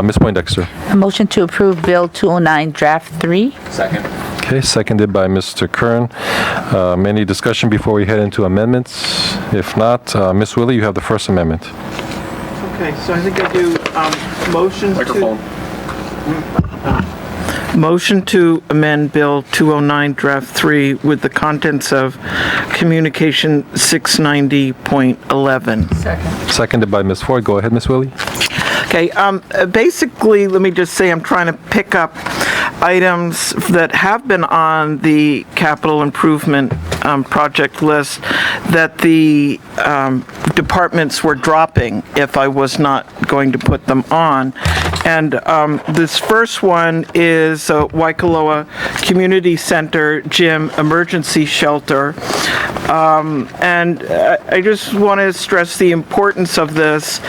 Ms. Poindexter. A motion to approve Bill 209, Draft 3. Second. Okay, seconded by Mr. Kern. Any discussion before we head into amendments? If not, Ms. Willie, you have the first amendment. Okay, so I think I do motion to amend Bill 209 Draft 3 with the contents of Communication 690.11. Second. Seconded by Ms. Ford. Go ahead, Ms. Willie. Okay, basically, let me just say I'm trying to pick up items that have been on the capital improvement project list that the departments were dropping if I was not going to put them on. And this first one is Waikoloa Community Center Gym Emergency Shelter. And I just want to stress the importance of this.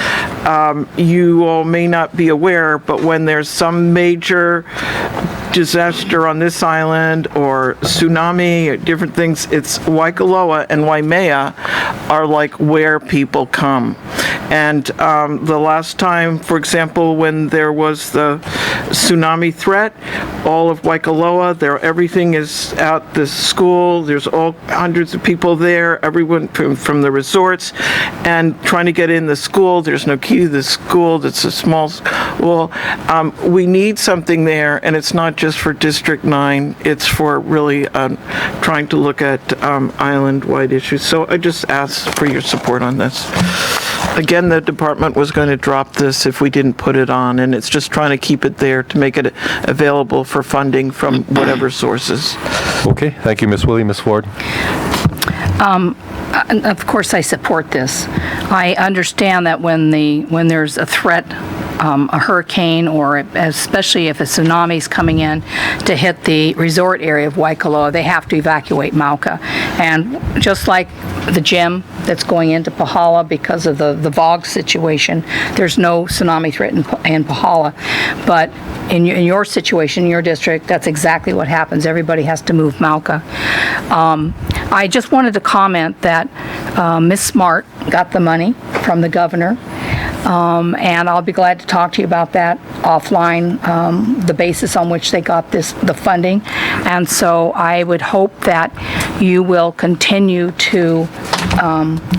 You all may not be aware, but when there's some major disaster on this island or tsunami or different things, it's Waikoloa and Waimea are like where people come. And the last time, for example, when there was the tsunami threat, all of Waikoloa, everything is out the school. There's all hundreds of people there, everyone from the resorts, and trying to get in the school. There's no key to the school. It's a small school. We need something there, and it's not just for District 9. It's for really trying to look at island-wide issues. So I just ask for your support on this. Again, the department was going to drop this if we didn't put it on, and it's just trying to keep it there to make it available for funding from whatever sources. Okay, thank you, Ms. Willie. Ms. Ford. Of course, I support this. I understand that when there's a threat, a hurricane, or especially if a tsunami is coming in to hit the resort area of Waikoloa, they have to evacuate Mauka. And just like the gym that's going into Pahala because of the VOG situation, there's no tsunami threat in Pahala. But in your situation, in your district, that's exactly what happens. Everybody has to move Mauka. I just wanted to comment that Ms. Smart got the money from the governor. And I'll be glad to talk to you about that offline, the basis on which they got the funding. And so I would hope that you will continue to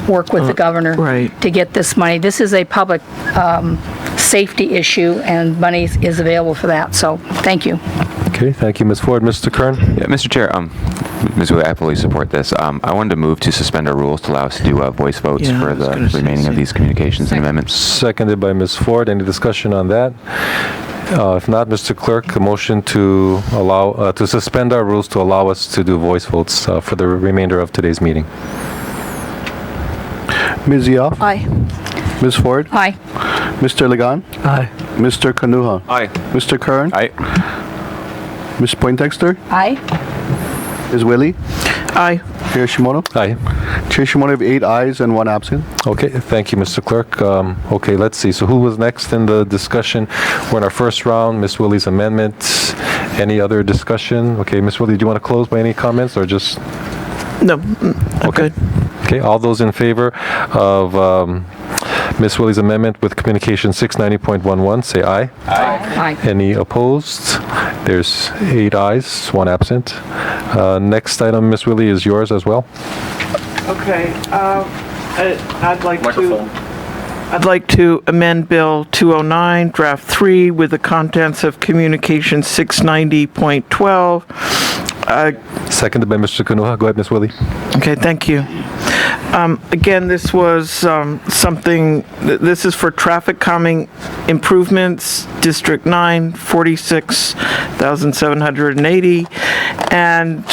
work with the governor to get this money. This is a public safety issue, and money is available for that. So thank you. Okay, thank you, Ms. Ford. Mr. Kern? Yeah, Mr. Chair, Ms. Willie, I fully support this. I wanted to move to suspend our rules to allow us to do voice votes for the remaining of these communications and amendments. Seconded by Ms. Ford. Any discussion on that? If not, Mr. Clerk, a motion to allow to suspend our rules to allow us to do voice votes for the remainder of today's meeting. Ms. Zioff? Aye. Ms. Ford? Aye. Mr. Ligon? Aye. Mr. Kanuha? Aye. Mr. Kern? Aye. Ms. Poindexter? Aye. Ms. Willie? Aye. Chair Shimono? Aye. Chair Shimono have 8 ayes and 1 absent. Okay, thank you, Mr. Clerk. Okay, let's see. So who was next in the discussion? We're in our first round, Ms. Willie's amendment. Any other discussion? Okay, Ms. Willie, do you want to close by any comments or just? No, okay. Okay, all those in favor of Ms. Willie's amendment with Communication 690.11, say aye. Aye. Any opposed? There's 8 ayes, 1 absent. Next item, Ms. Willie, is yours as well. Okay, I'd like to amend Bill 209, Draft 3, with the contents of Communication 690.12. Seconded by Mr. Kanuha. Go ahead, Ms. Willie. Okay, thank you. Again, this was this is for traffic calming improvements, District 9, 46,780. And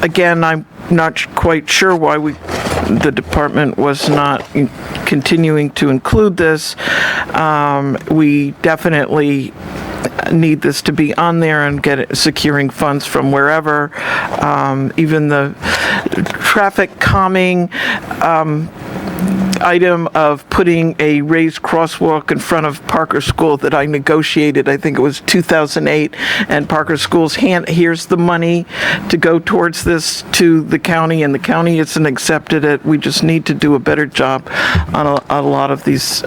again, I'm not quite sure why the department was not continuing to include this. We definitely need this to be on there and securing funds from wherever. Even the traffic calming item of putting a raised crosswalk in front of Parker School that I negotiated, I think it was 2008, and Parker School's here's the money to go towards this to the county, and the county hasn't accepted it. We just need to do a better job on a lot of these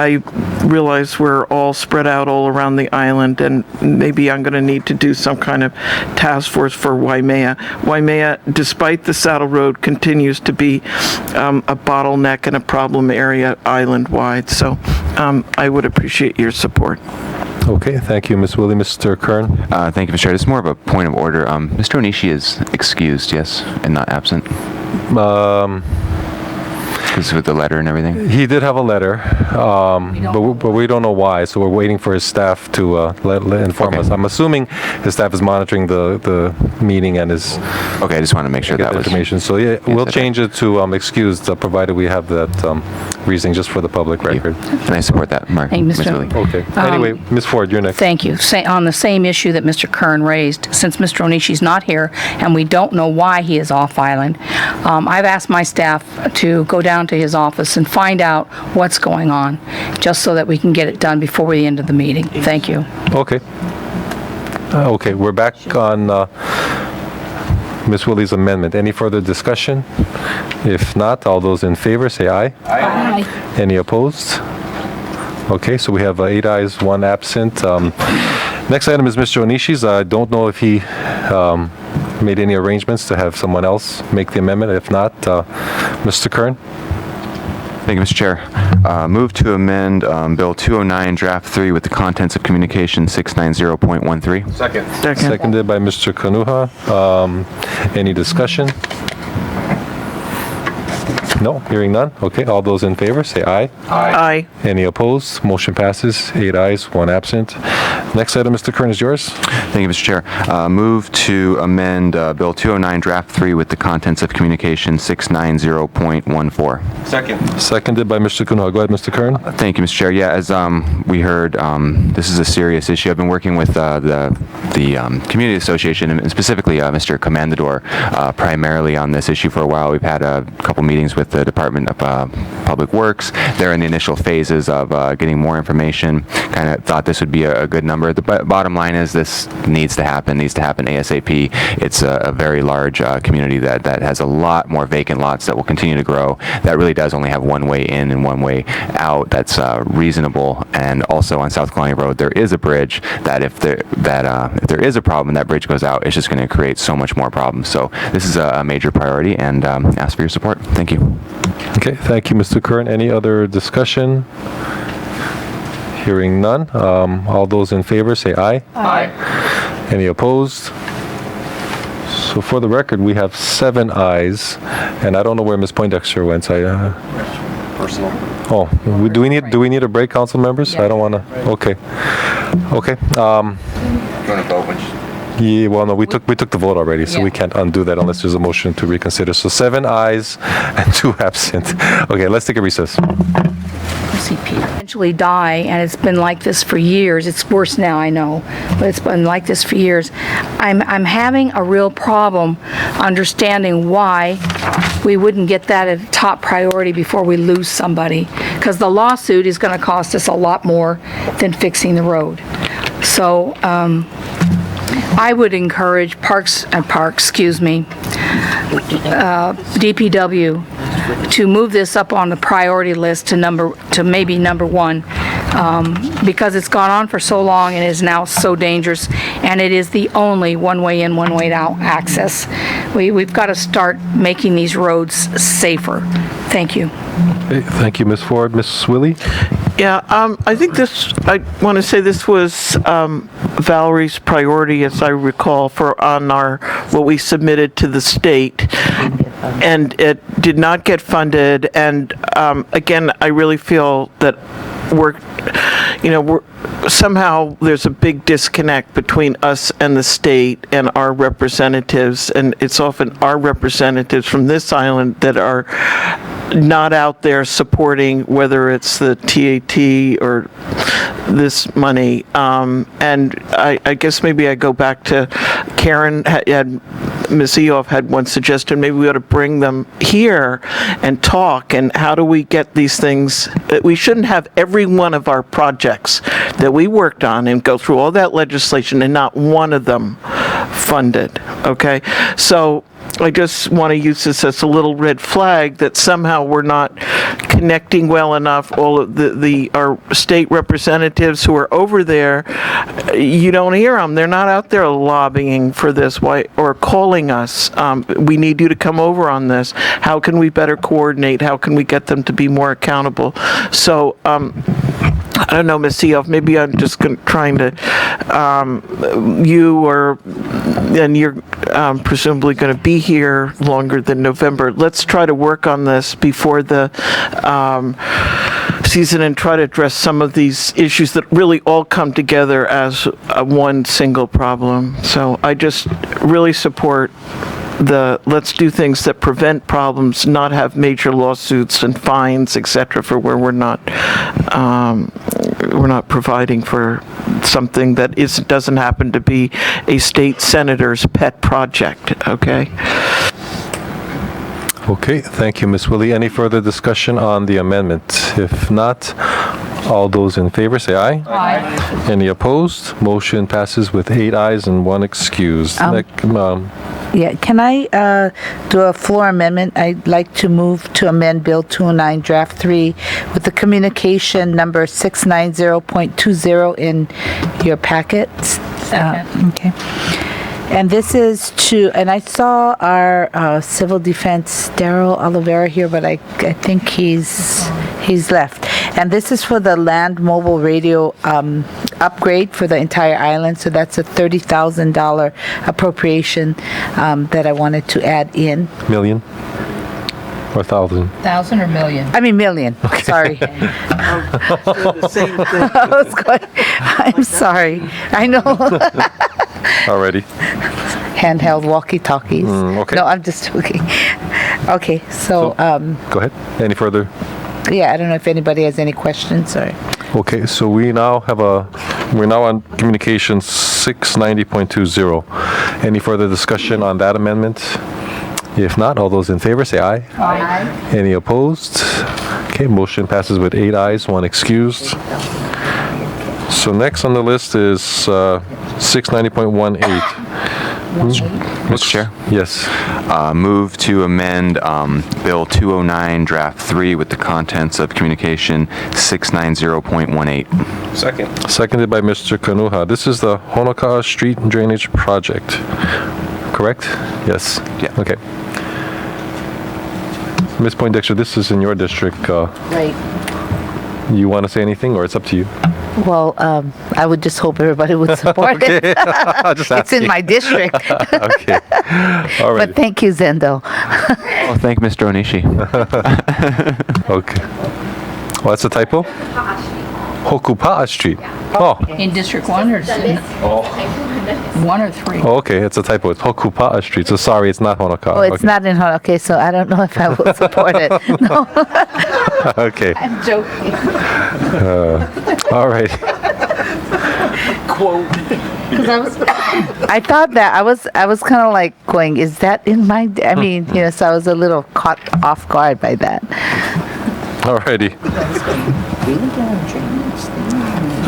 I realize we're all spread out all around the island, and maybe I'm going to need to do some kind of task force for Waimea. Waimea, despite the Saddle Road, continues to be a bottleneck and a problem area island-wide. So I would appreciate your support. Okay, thank you, Ms. Willie. Mr. Kern? Thank you, Mr. Chair. This is more of a point of order. Mr. Onishi is excused, yes, and not absent? Because with the letter and everything? He did have a letter, but we don't know why, so we're waiting for his staff to inform us. I'm assuming his staff is monitoring the meeting and is... Okay, I just want to make sure that was... information. So yeah, we'll change it to excused, provided we have that reasoning just for the public record. And I support that, Mark. Thank you, Mr. Willie. Okay. Anyway, Ms. Ford, you're next. Thank you. On the same issue that Mr. Kern raised, since Mr. Onishi's not here and we don't know why he is off island, I've asked my staff to go down to his office and find out what's going on, just so that we can get it done before the end of the meeting. Thank you. Okay. Okay, we're back on Ms. Willie's amendment. Any further discussion? If not, all those in favor say aye. Aye. Any opposed? Okay, so we have 8 ayes, 1 absent. Next item is Mr. Onishi's. I don't know if he made any arrangements to have someone else make the amendment. If not, Mr. Kern? Thank you, Mr. Chair. Move to amend Bill 209, Draft 3 with the contents of Communication 690.13. Second. Seconded by Mr. Kanuha. Any discussion? No, hearing none. Okay, all those in favor say aye. Aye. Any opposed? Motion passes. 8 ayes, 1 absent. Next item, Mr. Kern, is yours. Thank you, Mr. Chair. Move to amend Bill 209, Draft 3 with the contents of Communication 690.14. Second. Seconded by Mr. Kanuha. Go ahead, Mr. Kern. Thank you, Mr. Chair. Yeah, as we heard, this is a serious issue. I've been working with the Community Association, and specifically Mr. Comandador, primarily on this issue for a while. We've had a couple meetings with the Department of Public Works. They're in the initial phases of getting more information. Kind of thought this would be a good number. The bottom line is this needs to happen ASAP. It's a very large community that has a lot more vacant lots that will continue to grow. That really does only have one way in and one way out that's reasonable. And also on South Colonial Road, there is a bridge that if there is a problem and that bridge goes out, it's just going to create so much more problems. So this is a major priority, and ask for your support. Thank you. Okay, thank you, Mr. Kern. Any other discussion? Hearing none. All those in favor say aye. Aye. Any opposed? So for the record, we have 7 ayes, and I don't know where Ms. Poindexter went. Personal. Oh, do we need a break, council members? Yeah. I don't want to. Okay. Okay. You want to vote? Yeah, well, no, we took the vote already, so we can't undo that unless there's a motion to reconsider. So 7 ayes and 2 absent. Okay, let's take a recess. Eventually die, and it's been like this for years. It's worse now, I know, but it's been like this for years. I'm having a real problem understanding why we wouldn't get that at top priority before we lose somebody, because the lawsuit is going to cost us a lot more than fixing the road. So I would encourage DPW to move this up on the priority list to maybe number 1, because it's gone on for so long and is now so dangerous, and it is the only one way in, one way out access. We've got to start making these roads safer. Thank you. Okay, thank you, Ms. Ford. Ms. Willie? Yeah, I think I want to say this was Valerie's priority, as I recall, on what we submitted to the state. And it did not get funded. And again, I really feel that somehow there's a big disconnect between us and the state and our representatives, and it's often our representatives from this island that are not out there supporting, whether it's the TAT or this money. And I guess maybe I go back to Karen Ms. Eoff had one suggestion, maybe we ought to bring them here and talk, and how do we get these things, we shouldn't have every one of our projects that we worked on and go through all that legislation and not one of them funded, okay? So I just want to use this as a little red flag that somehow we're not connecting well enough. All of our state representatives who are over there, you don't hear them. They're not out there lobbying for this or calling us. We need you to come over on this. How can we better coordinate? How can we get them to be more accountable? So, I don't know, Ms. Eoff, maybe I'm just trying to, and you're presumably going to be here longer than November. Let's try to work on this before the season and try to address some of these issues that really all come together as one single problem. So I just really support let's do things that prevent problems, not have major lawsuits and fines, etc., for where we're not providing for something that doesn't happen to be a state senator's pet project, okay? Okay, thank you, Ms. Willie. Any further discussion on the amendment? If not, all those in favor say aye. Aye. Any opposed? Motion passes with 8 ayes and 1 excused. Yeah, can I do a floor amendment? I'd like to move to amend Bill 209 Draft 3 with the communication number 690.20 in your packets. Okay. And this is and I saw our civil defense Daryl Oliveira here, but I think he's left. And this is for the land mobile radio upgrade for the entire island. So that's a $30,000 appropriation that I wanted to add in. Million? Or thousand? Thousand or million? I mean million. Okay. Sorry. The same thing. I'm sorry. I know. Already. Handheld walkie-talkies. Okay. No, I'm just joking. Okay, so go ahead. Any further? Yeah, I don't know if anybody has any questions or. Okay, so we're now on communication 690.20. Any further discussion on that amendment? If not, all those in favor say aye. Aye. Any opposed? Okay, motion passes with 8 ayes, 1 excused. So next on the list is 690.18. Mr. Chair? Yes. Move to amend Bill 209 Draft 3 with the contents of communication 690.18. Second. Seconded by Mr. Kanuha. This is the Honoka'a Street Drainage Project, correct? Yes. Yeah. Okay. Ms. Poindexter, this is in your district. Right. You want to say anything, or it's up to you? Well, I would just hope everybody would support it. It's in my district. Okay. All right. But thank you, Zendo. Thank Mr. Onishi. Okay. Well, that's a typo? Hokupa'a Street. Oh. In District 1 or 1 or 3? Oh, okay. It's a typo. It's Hokupa'a Street. So sorry, it's not Honoka'a. Oh, it's not in Honoka'a. Okay, so I don't know if I will support it. No. Okay. I'm joking. All right. Quote. I thought that I was kind of like going, is that in my? I mean, so I was a little caught off guard by that. Alrighty.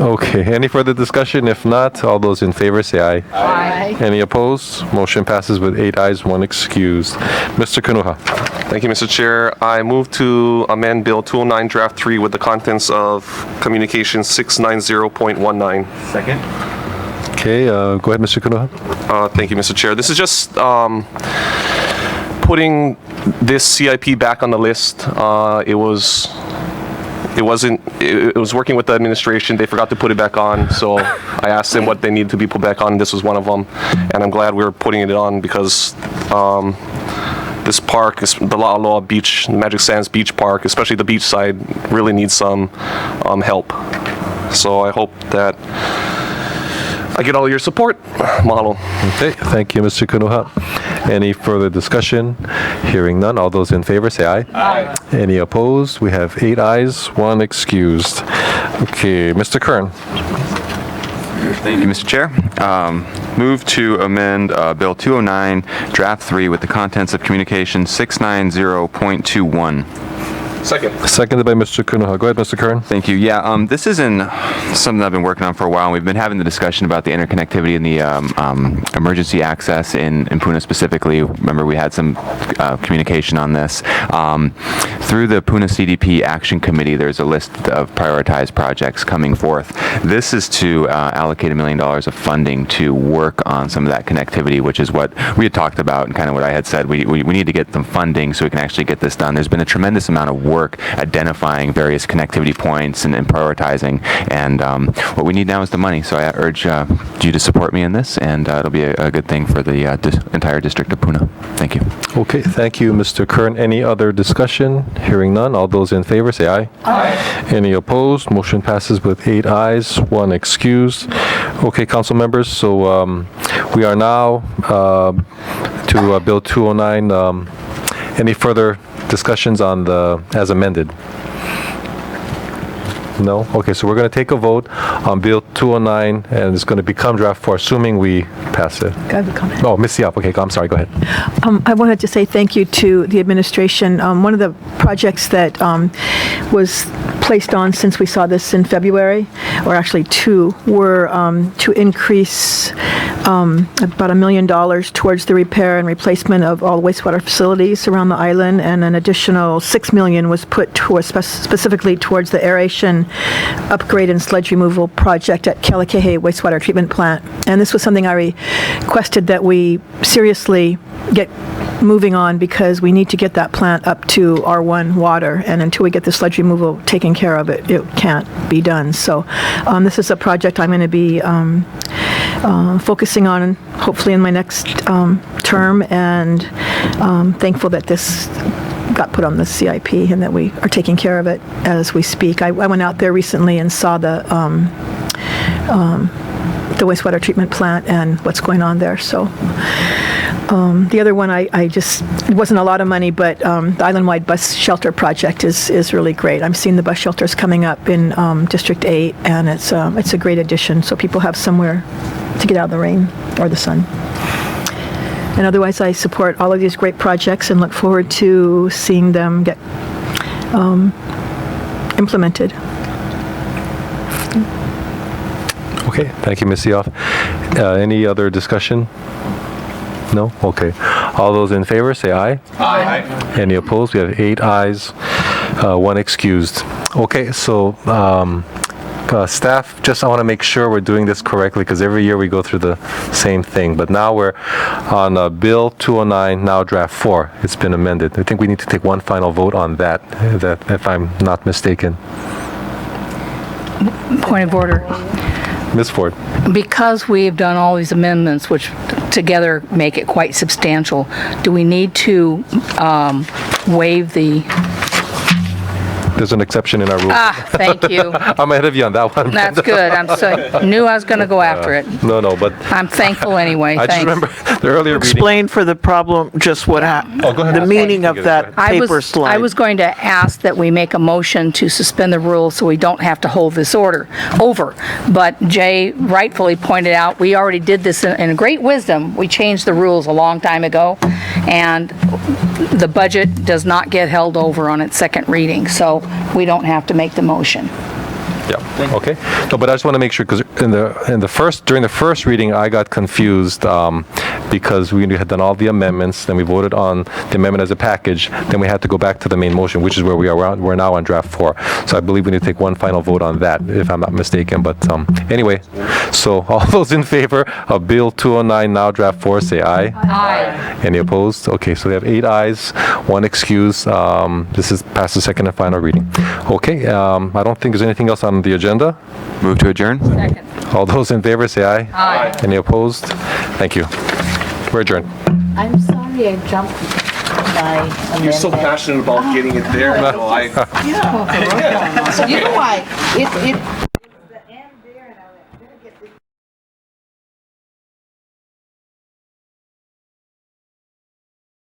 Okay, any further discussion? If not, all those in favor say aye. Aye. Any opposed? Motion passes with 8 ayes, 1 excused. Mr. Kanuha. Thank you, Mr. Chair. I move to amend Bill 209 Draft 3 with the contents of communication 690.19. Second. Okay, go ahead, Mr. Kanuha. Thank you, Mr. Chair. This is just putting this CIP back on the list. It was working with the administration. They forgot to put it back on, so I asked them what they need to be put back on. This was one of them, and I'm glad we're putting it on because this park, is the La'aloa Beach, the Magic Sands Beach Park, especially the beach side, really needs some help. So I hope that I get all your support. Mahalo. Okay, thank you, Mr. Kunuha. Any further discussion? Hearing none, all those in favor say aye. Aye. Any opposed? We have 8 ayes, 1 excused. Okay, Mr. Kern. Thank you, Mr. Chair. Move to amend Bill 209, Draft 3 with the contents of Communication 690.21. Second. Seconded by Mr. Kunuha. Go ahead, Mr. Kern. Thank you. Yeah, this isn't something I've been working on for a while. We've been having the discussion about the interconnectivity and the emergency access in Puna specifically. Remember, we had some communication on this. Through the Puna CDP Action Committee, there's a list of prioritized projects coming forth. This is to allocate $1 million of funding to work on some of that connectivity, which is what we had talked about and kind of what I had said. We need to get some funding so we can actually get this done. There's been a tremendous amount of work identifying various connectivity points and prioritizing, and what we need now is the money. So I urge you to support me in this, and it'll be a good thing for the entire district of Puna. Thank you. Okay, thank you, Mr. Kern. Any other discussion? Hearing none, all those in favor say aye. Aye. Any opposed? Motion passes with 8 ayes, 1 excused. Okay, council members, so we are now to Bill 209. Any further discussions on the as amended? No? Okay, so we're going to take a vote on Bill 209, and it's going to become Draft 4, assuming we pass it. I have a comment. Oh, Ms. Siap. Okay, I'm sorry. Go ahead. I wanted to say thank you to the administration. One of the projects that was placed on since we saw this in February, or actually 2, were to increase about $1 million towards the repair and replacement of all wastewater facilities around the island, and an additional $6 million was put specifically towards the aeration upgrade and sludge removal project at Kealakehe wastewater treatment plant. And this was something I requested that we seriously get moving on, because we need to get that plant up to R1 water, and until we get the sludge removal taken care of, it can't be done. So this is a project I'm going to be focusing on hopefully in my next term, and thankful that this got put on the CIP and that we are taking care of it as we speak. I went out there recently and saw the wastewater treatment plant and what's going on there. So the other one, it wasn't a lot of money, but the island-wide bus shelter project is really great. I'm seeing the bus shelters coming up in District 8, and it's a great addition, so people have somewhere to get out of the rain or the sun. And otherwise, I support all of these great projects and look forward to seeing them get implemented. Okay, thank you, Ms. Siaf. Any other discussion? No? Okay. All those in favor say aye. Aye. Any opposed? We have 8 ayes, 1 excused. Okay, so staff, I want to make sure we're doing this correctly, because every year we go through the same thing. But now we're on Bill 209, now Draft 4. It's been amended. I think we need to take one final vote on that if I'm not mistaken. Point of order. Ms. Ford. Because we've done all these amendments, which together make it quite substantial, do we need to waive the... There's an exception in our rules. Thank you. I'm ahead of you on that one. That's good. Knew I was going to go after it. No, but... I'm thankful anyway. I just remember the earlier Explain for the problem just what happened. Oh, go ahead. The meaning of that paper slide. I was going to ask that we make a motion to suspend the rules so we don't have to hold this order over. But Jay rightfully pointed out, we already did this in great wisdom. We changed the rules a long time ago, and the budget does not get held over on its second reading. So we don't have to make the motion. Yeah. Okay. No, but I just want to make sure because during the first reading, I got confused because we had done all the amendments, then we voted on the amendment as a package, then we had to go back to the main motion, which is where we are. We're now on draft 4. So I believe we need to take one final vote on that, if I'm not mistaken. But anyway, so all those in favor of Bill 209, now draft 4, say aye. Aye. Any opposed? Okay, so we have 8 ayes, 1 excuse. This is past the second and final reading. Okay, I don't think there's anything else on the agenda. Move to adjourn. Second. All those in favor say aye. Aye. Any opposed? Thank you. We're adjourned. I'm sorry I jumped my amendment. You're so passionate about getting it there. You know why? It